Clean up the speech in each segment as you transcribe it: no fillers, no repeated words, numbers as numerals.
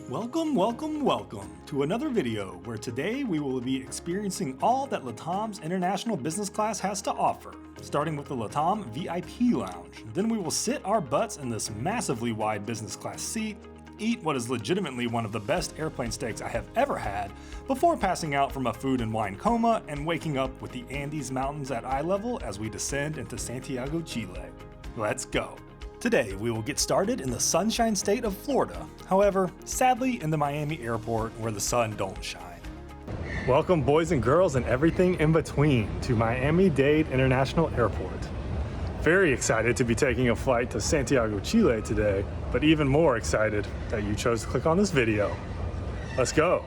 Welcome, welcome, welcome to another video where today we will be experiencing all that Latam's international business class has to offer, starting with the Latam VIP lounge. Then we will sit our butts in this massively wide business class seat, eat what is legitimately one of the best airplane steaks I have ever had, before passing out from a food and wine coma and waking up with the Andes Mountains at eye level as we descend into Santiago, Chile. Let's go. Today, we will get started in the sunshine state of Florida. However, sadly in the Miami airport where the sun don't shine. Welcome boys and girls and everything in between to Miami-Dade International Airport. Very excited to be taking a flight to Santiago, Chile today, but even more excited that you chose to click on this video. Let's go.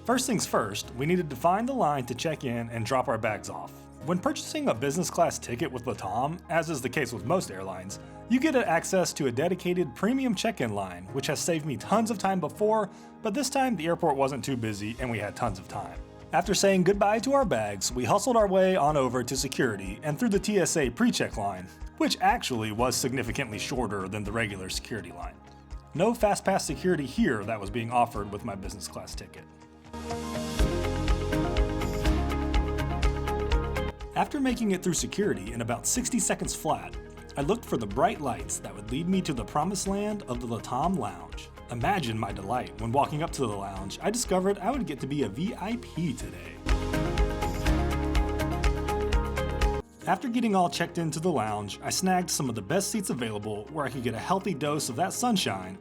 First things first, we needed to find the line to check in and drop our bags off. When purchasing a business class ticket with Latam, as is the case with most airlines, you get access to a dedicated premium check-in line, which has saved me tons of time before, but this time the airport wasn't too busy and we had tons of time. After saying goodbye to our bags, we hustled our way on over to security and through the TSA pre-check line, which actually was significantly shorter than the regular security line. No fast pass security here that was being offered with my business class ticket. After making it through security in about 60 seconds flat, I looked for the bright lights that would lead me to the promised land of the Latam Lounge. Imagine my delight when walking up to the lounge, I discovered I would get to be a VIP today. After getting all checked into the lounge, I snagged some of the best seats available where I could get a healthy dose of that sunshine.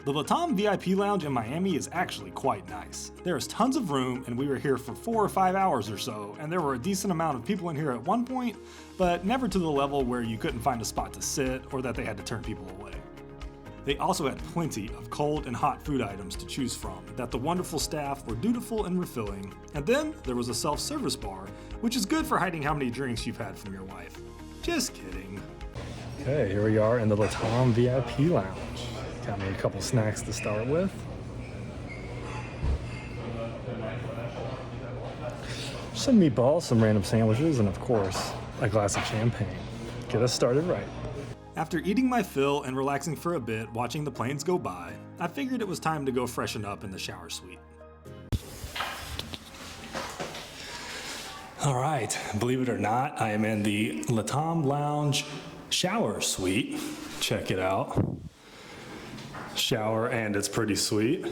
The Latam VIP lounge in Miami is actually quite nice. There is tons of room and we were here for 4 or 5 hours or so, and there were a decent amount of people in here at one point, but never to the level where you couldn't find a spot to sit or that they had to turn people away. They also had plenty of cold and hot food items to choose from that the wonderful staff were dutiful in refilling, and then there was a self-service bar, which is good for hiding how many drinks you've had from your wife. Just kidding. Okay, here we are in the Latam VIP lounge. Got me a couple snacks to start with. Some meatballs, some random sandwiches, and of course, a glass of champagne. Get us started right. After eating my fill and relaxing for a bit watching the planes go by, I figured it was time to go freshen up in the shower suite. All right, believe it or not, I am in the Latam Lounge shower suite. Check it out. Shower, and it's pretty sweet.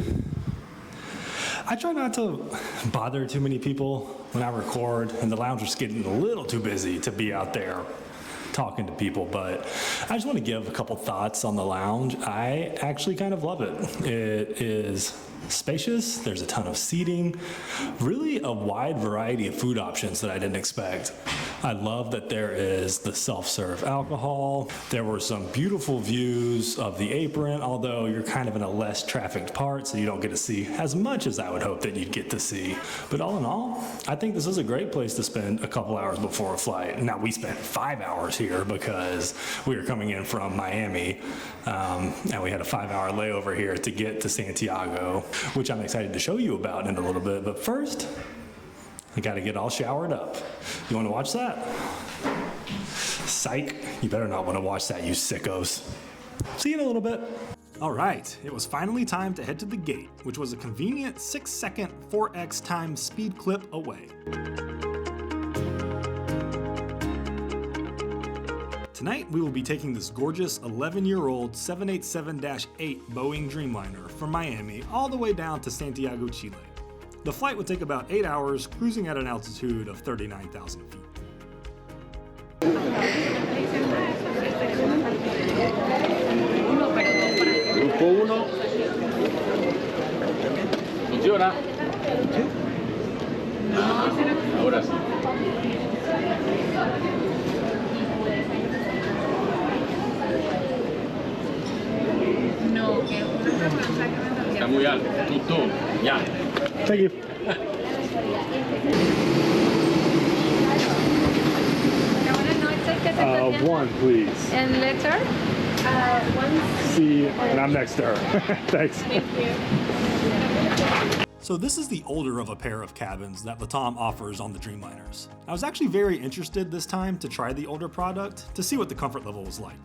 I try not to bother too many people when I record, and the lounge is getting a little too busy to be out there talking to people, but I just want to give a couple thoughts on the lounge. I actually kind of love it. It is spacious, there's a ton of seating, really a wide variety of food options that I didn't expect. I love that there is the self-serve alcohol. There were some beautiful views of the apron, although you're kind of in a less trafficked part, so you don't get to see as much as I would hope that you'd get to see. But all in all, I think this is a great place to spend a couple hours before a flight. Now, we spent 5 hours here because we were coming in from Miami, and we had a 5-hour layover here to get to Santiago, which I'm excited to show you about in a little bit. But first, I gotta get all showered up. You wanna watch that? Psych, you better not wanna watch that, you sickos. See you in a little bit. All right, it was finally time to head to the gate, which was a convenient 6-second 4x time speed clip away. Tonight, we will be taking this gorgeous 11-year-old 787-8 Boeing Dreamliner from Miami all the way down to Santiago, Chile. The flight would take about 8 hours, cruising at an altitude of 39,000 feet. Grupo 1. ¿Funciona? Ahora sí. No, que una cosa que Está muy alto. Tú, ya. Thank you. One, please. And letter? One. C, and I'm next to her. Thanks. Thank you. So this is the older of a pair of cabins that Latam offers on the Dreamliners. I was actually very interested this time to try the older product to see what the comfort level was like.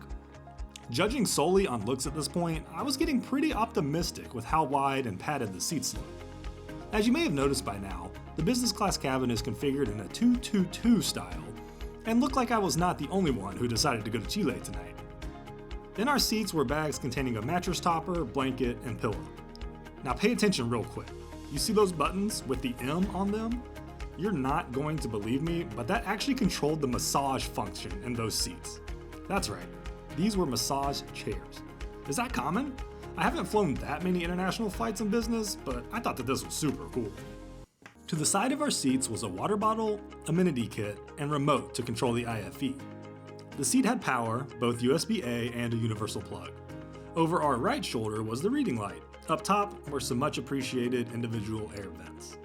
Judging solely on looks at this point, I was getting pretty optimistic with how wide and padded the seats look. As you may have noticed by now, the business class cabin is configured in a 2-2-2 style, and looked like I was not the only one who decided to go to Chile tonight. In our seats were bags containing a mattress topper, blanket, and pillow. Now pay attention real quick. You see those buttons with the M on them? You're not going to believe me, but that actually controlled the massage function in those seats. That's right, these were massage chairs. Is that common? I haven't flown that many international flights in business, but I thought that this was super cool. To the side of our seats was a water bottle, amenity kit, and remote to control the IFE. The seat had power, both USB-A and a universal plug. Over our right shoulder was the reading light. Up top were some much appreciated individual air vents.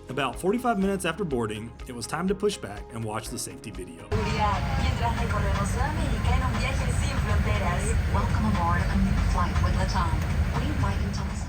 About 45 minutes after boarding, it was time to push back and watch the safety video. Mientras recorremos Sudamérica en un viaje sin fronteras. Welcome aboard a new flight with Latam. We invite you to listen.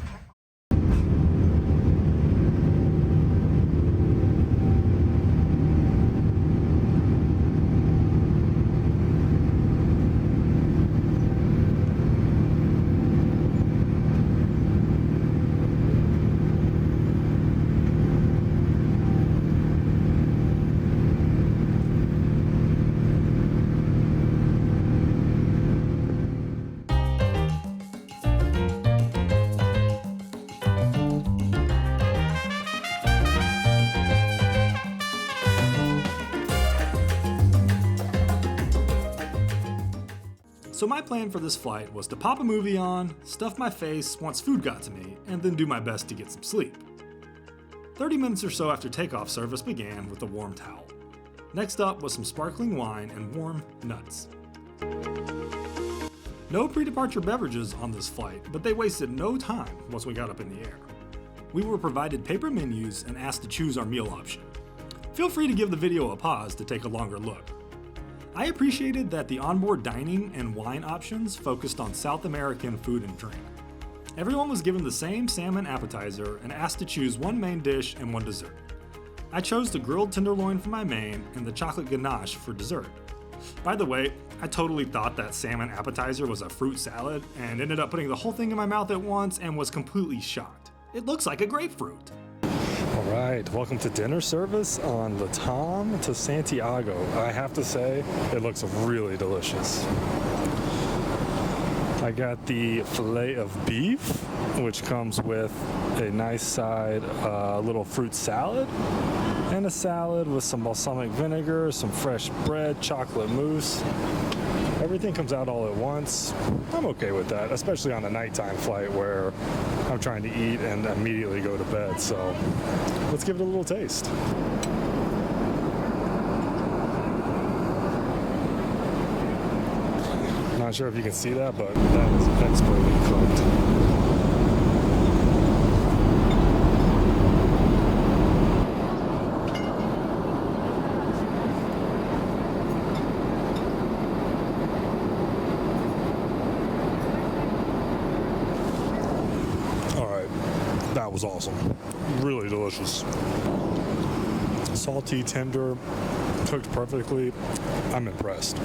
So my plan for this flight was to pop a movie on, stuff my face once food got to me, and then do my best to get some sleep. 30 minutes or so after takeoff, service began with a warm towel. Next up was some sparkling wine and warm nuts. No pre-departure beverages on this flight, but they wasted no time once we got up in the air. We were provided paper menus and asked to choose our meal option. Feel free to give the video a pause to take a longer look. I appreciated that the onboard dining and wine options focused on South American food and drink. Everyone was given the same salmon appetizer and asked to choose one main dish and one dessert. I chose the grilled tenderloin for my main and the chocolate ganache for dessert. By the way, I totally thought that salmon appetizer was a fruit salad and ended up putting the whole thing in my mouth at once and was completely shocked. It looks like a grapefruit. All right, welcome to dinner service on Latam to Santiago. I have to say, it looks really delicious. I got the filet of beef, which comes with a nice side little fruit salad, and a salad with some balsamic vinegar, some fresh bread, chocolate mousse. Everything comes out all at once. I'm okay with that, especially on a nighttime flight where I'm trying to eat and immediately go to bed. So let's give it a little taste. Not sure if you can see that, but that is expertly cooked. That was awesome. Really delicious. Salty, tender, cooked perfectly. I'm impressed.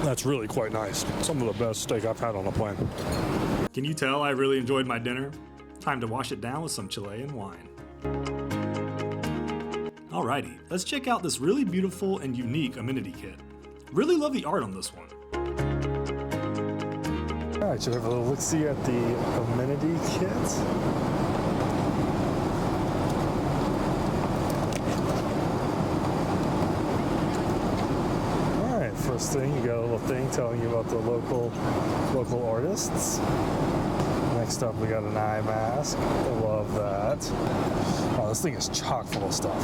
That's really quite nice. Some of the best steak I've had on a plane. Can you tell I really enjoyed my dinner? Time to wash it down with some Chilean wine. Alrighty, let's check out this really beautiful and unique amenity kit. Really love the art on this one. All right, should we have a little look-see at the amenity kit? All right, first thing, you got a little thing telling you about the local artists. Next up, we got an eye mask. I love that. Oh, this thing is chock full of stuff.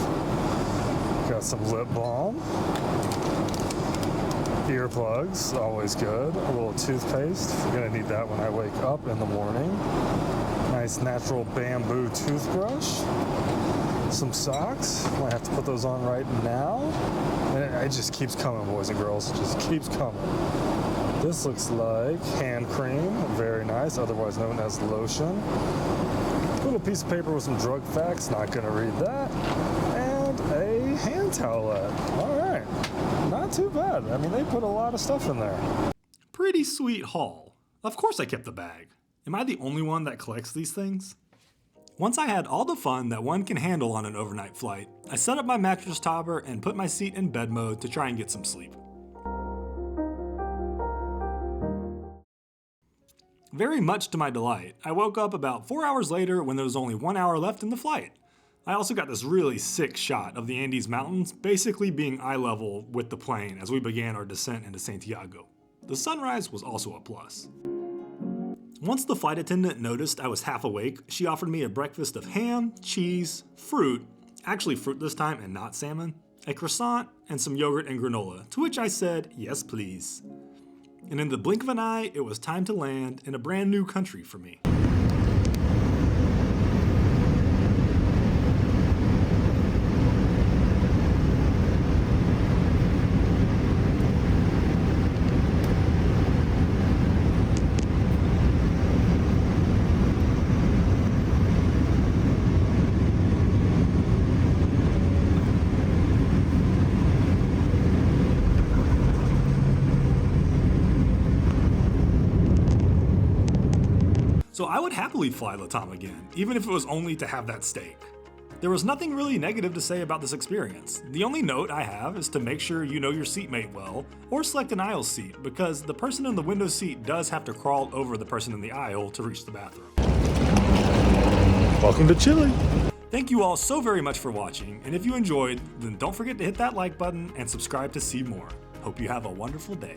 Got some lip balm. Earplugs, always good. A little toothpaste. I'm gonna need that when I wake up in the morning. Nice natural bamboo toothbrush. Some socks. Might have to put those on right now. And it just keeps coming, boys and girls. It just keeps coming. This looks like hand cream. Very nice, otherwise known as lotion. Little piece of paper with some drug facts. Not gonna read that. And a hand towelette. All right. not too bad. I mean, they put a lot of stuff in there. Pretty sweet haul. Of course I kept the bag. Am I the only one that collects these things? Once I had all the fun that one can handle on an overnight flight, I set up my mattress topper and put my seat in bed mode to try and get some sleep. Very much to my delight, I woke up about 4 hours later when there was only 1 hour left in the flight. I also got this really sick shot of the Andes Mountains basically being eye level with the plane as we began our descent into Santiago. The sunrise was also a plus. Once the flight attendant noticed I was half awake, she offered me a breakfast of ham, cheese, fruit, actually fruit this time and not salmon, a croissant, and some yogurt and granola, to which I said, yes please. And in the blink of an eye, it was time to land in a brand new country for me. So I would happily fly Latam again, even if it was only to have that steak. There was nothing really negative to say about this experience. The only note I have is to make sure you know your seatmate well, or select an aisle seat, because the person in the window seat does have to crawl over the person in the aisle to reach the bathroom. Welcome to Chile. Thank you all so very much for watching, and if you enjoyed, then don't forget to hit that like button and subscribe to see more. Hope you have a wonderful day.